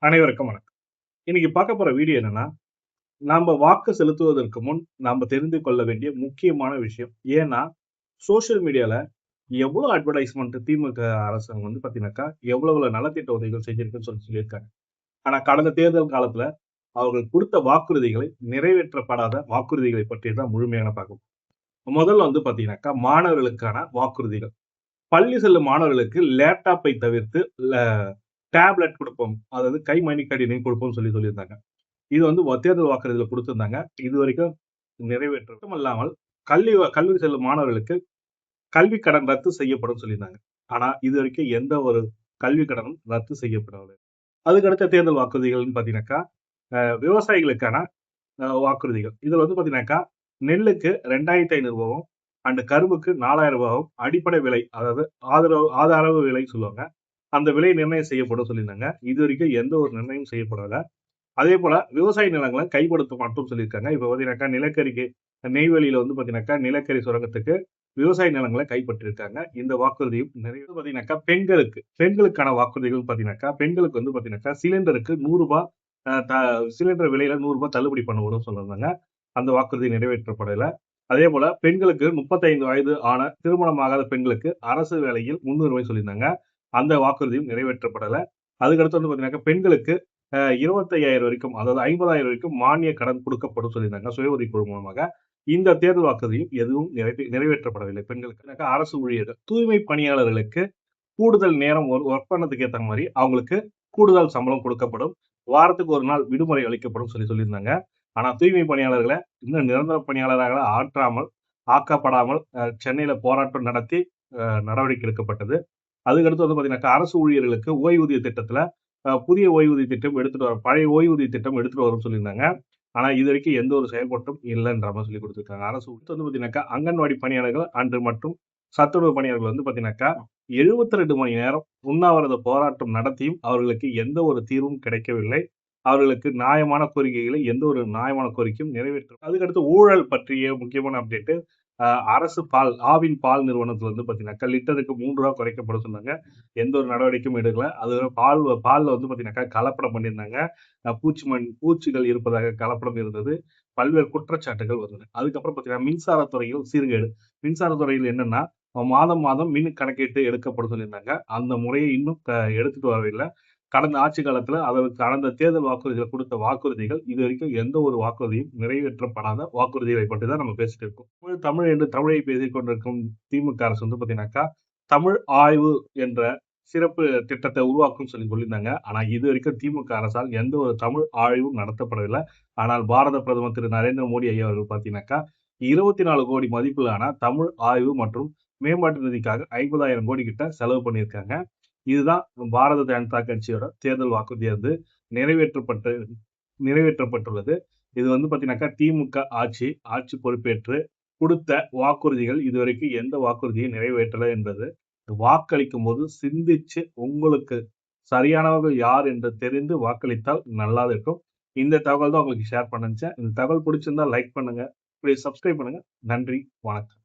அனைவருக்கும் வணக்கம். இன்னைக்கு பார்க்க போற வீடியோ என்னன்னா, நாம வாக்கு செலுத்துவதற்கு முன் நாம தெரிந்து கொள்ள வேண்டிய முக்கியமான விஷயம். ஏன்னா, சோசியல் மீடியால எவ்வளோ அட்வர்டைஸ்மென்ட் திமுக அரசாங்கம் பார்த்தீங்கன்னாக்கா, எவ்வளவு நலத்திட்ட உதவிகள் செஞ்சிருக்குன்னு சொல்லியிருக்காங்க. ஆனா, கடந்த தேர்தல் காலத்துல அவர்கள் குடுத்த வாக்குறுதிகளை நிறைவேற்றப்படாத வாக்குறுதிகளை பற்றி தான் முழுமையான பார்க்க முதல்ல பார்த்தீங்கன்னாக்கா, மாணவர்களுக்கான வாக்குறுதிகள். பள்ளி செல்லும் மாணவர்களுக்கு லேப்டாப்பை தவிர்த்து ல டேப்லெட் குடுப்போம். அதாவது கைமடிக்கணினி குடுப்போம்னு சொல்லியிருந்தாங்க. இது தேர்தல் வாக்குறுதியில குடுத்திருந்தாங்க. இதுவரைக்கும் நிறைவேற்றம் மட்டுமல்லாமல் கல்லூரி செல்லும் மாணவர்களுக்கு கல்வி கடன் ரத்து செய்யப்படும் சொல்லியிருந்தாங்க. ஆனா, இதுவரைக்கும் எந்த ஒரு கல்வி கடனும் ரத்து செய்யப்படவில்லை. அதுக்கு அடுத்த தேர்தல் வாக்குறுதிகள்னு பார்த்தீங்கன்னாக்கா, விவசாயிகளுக்கான வாக்குறுதிகள். இதுல பார்த்தீங்கன்னாக்கா, நெல்லுக்கு ரூ. 2,500 அண்ட் கரும்புக்கு ரூ. 4,000 அடிப்படை விலை. அதாவது ஆதரவு விலை சொல்லுவாங்க. அந்த விலை நிர்ணயம் செய்யப்படும் சொல்லியிருந்தாங்க. இதுவரைக்கும் எந்த ஒரு நிர்ணயமும் செய்யப்படல. அதே போல விவசாய நிலங்களை கைப்படுத்த மாட்டோம்னு சொல்லியிருக்காங்க. இப்ப பார்த்தீங்கன்னாக்கா, நிலக்கரிக்கு நெய்வேலியில பார்த்தீங்கன்னாக்கா, நிலக்கரி சுரங்கத்துக்கு விவசாய நிலங்களை கைப்பற்றியிருக்காங்க. இந்த வாக்குறுதியும் நிறைய பார்த்தீங்கன்னாக்கா, பெண்களுக்கான வாக்குறுதிகள் பார்த்தீங்கன்னாக்கா, பெண்களுக்கு பார்த்தீங்கன்னாக்கா, சிலிண்டருக்கு ரூ. 100 சிலிண்டர் விலையில ரூ. 100 தள்ளுபடி பண்ணுவோம்னு சொல்லியிருந்தாங்க. அந்த வாக்குறுதி நிறைவேற்றப்படல. அதே போல பெண்களுக்கு 35 வயது ஆன திருமணமாகாத பெண்களுக்கு அரசு வேலையில் முன்னுரிமை சொல்லியிருந்தாங்க. அந்த வாக்குறுதியும் நிறைவேற்றப்படல. அதுக்கடுத்து பார்த்தீங்கன்னாக்கா, பெண்களுக்கு 25,000 வரைக்கும், அதாவது 50,000 வரைக்கும் மானிய கடன் குடுக்கப்படும் சொல்லியிருந்தாங்க. சுய உதவிக்குழு மூலமாக. இந்த தேர்தல் வாக்குறுதியும் எதுவும் நிறைவேற்றப்படவில்லை பெண்களுக்கு. அரசு ஊழியர்கள், தூய்மை பணியாளர்களுக்கு கூடுதல் நேரம் ஒர்க் பண்ணதுக்கு ஏத்த மாரி அவங்களுக்கு கூடுதல் சம்பளம் குடுக்கப்படும். வாரத்துக்கு 1 நாள் விடுமுறை அளிக்கப்படும் சொல்லியிருந்தாங்க. ஆனா, தூய்மை பணியாளர்கள இன்னும் நிரந்தர பணியாளராக ஆக்கப்படாமல் சென்னையில போராட்டம் நடத்தி நடவடிக்கை எடுக்கப்பட்டது. அதுக்கடுத்து பார்த்தீங்கன்னாக்கா, அரசு ஊழியர்களுக்கு ஓய்வூதிய திட்டத்துல புதிய ஓய்வூதிய திட்டம் எடுத்துட்டு வரும். பழைய ஓய்வூதிய திட்டம் எடுத்துட்டு வரும்னு சொல்லியிருந்தாங்க. ஆனா, இதுவரைக்கும் எந்த ஒரு செயல்பாட்டும் இல்லன்ற மாரி சொல்லிக் குடுத்திருக்காங்க. அரசு பார்த்தீங்கன்னாக்கா, அங்கன்வாடி பணியாளர்கள் மற்றும் சத்துணவு பணியாளர்கள் பார்த்தீங்கன்னாக்கா, 72 மணி நேரம் உண்ணாவிரத போராட்டம் நடத்தியும் அவர்களுக்கு எந்த ஒரு தீர்வும் கிடைக்கவில்லை. அவர்களுக்கு நியாயமான கோரிக்கைகளை எந்த ஒரு நியாயமான கோரிக்கையும் அதுக்கடுத்து ஊழல் பற்றிய முக்கியமான அப்டேட். அ அரசு ஆவின் பால் நிறுவனத்துல பார்த்தீங்கன்னாக்கா, லிட்டருக்கு ரூ. 3 குறைக்கப்பட சொன்னாங்க. எந்த ஒரு நடவடிக்கையும் எடுக்கல. அது பால்ல பார்த்தீங்கன்னாக்கா, கலப்படம் பண்ணியிருந்தாங்க. பூச்சிகள் இருப்பதாக கலப்படம் இருந்தது. பல்வேறு குற்றச்சாட்டுகள் வந்தது. அதுக்கப்புறம் பார்த்தீங்கன்னா, மின்சாரத்துறையில் சீர்கேடு. மின்சாரத்துறையில் என்னன்னா, மாதம் மாதம் மின் கணக்கீட்டு எடுக்கப்படும் சொல்லியிருந்தாங்க. அந்த முறையை இன்னும் எடுத்துட்டு வரவில்லை. கடந்த ஆட்சி காலத்துல அதாவது கடந்த தேர்தல் வாக்குறுதியில குடுத்த வாக்குறுதிகள் இதுவரைக்கும் எந்த ஒரு வாக்குறுதியும் நிறைவேற்றப்படாத வாக்குறுதிகளை பற்றி தான் நம்ம பேசிட்டு இருக்கோம். தமிழ் என்று தமிழை பேசிக் கொண்டிருக்கும் திமுக அரசு பார்த்தீங்கன்னாக்கா, தமிழ் ஆய்வு என்ற சிறப்பு திட்டத்தை உருவாக்கும்னு சொல்லியிருந்தாங்க. ஆனா, இதுவரைக்கும் திமுக அரசால் எந்த ஒரு தமிழ் ஆய்வும் நடத்தப்படவில்லை. ஆனால் பாரத பிரதமர் திரு நரேந்திர மோடி ஐயா அவர்கள் பார்த்தீங்கன்னாக்கா, 24 கோடி மதிப்பிலான தமிழ் ஆய்வு மற்றும் மேம்பாட்டு நிதிக்காக 50,000 கோடி கிட்ட செலவு பண்ணியிருக்காங்க. இதுதான் பாரத ஜனதா கட்சியோட தேர்தல் வாக்குறுதியா நிறைவேற்றப்பட்டு நிறைவேற்றப்பட்டுள்ளது. இது பார்த்தீங்கன்னாக்கா, திமுக ஆட்சி பொறுப்பேற்று குடுத்த வாக்குறுதிகள் இதுவரைக்கும் எந்த வாக்குறுதியும் நிறைவேற்றல என்பது வாக்களிக்கும்போது சிந்திச்சு உங்களுக்கு சரியானவர்கள் யார் என்று தெரிந்து வாக்களித்தால் நல்லா இருக்கும். இந்த தகவல் தான் உங்களுக்கு ஷேர் பண்ண நெனச்சேன். இந்த தகவல் பிடிச்சிருந்தா லைக் பண்ணுங்க. சப்ஸ்கிரைப் பண்ணுங்க. நன்றி. வணக்கம்.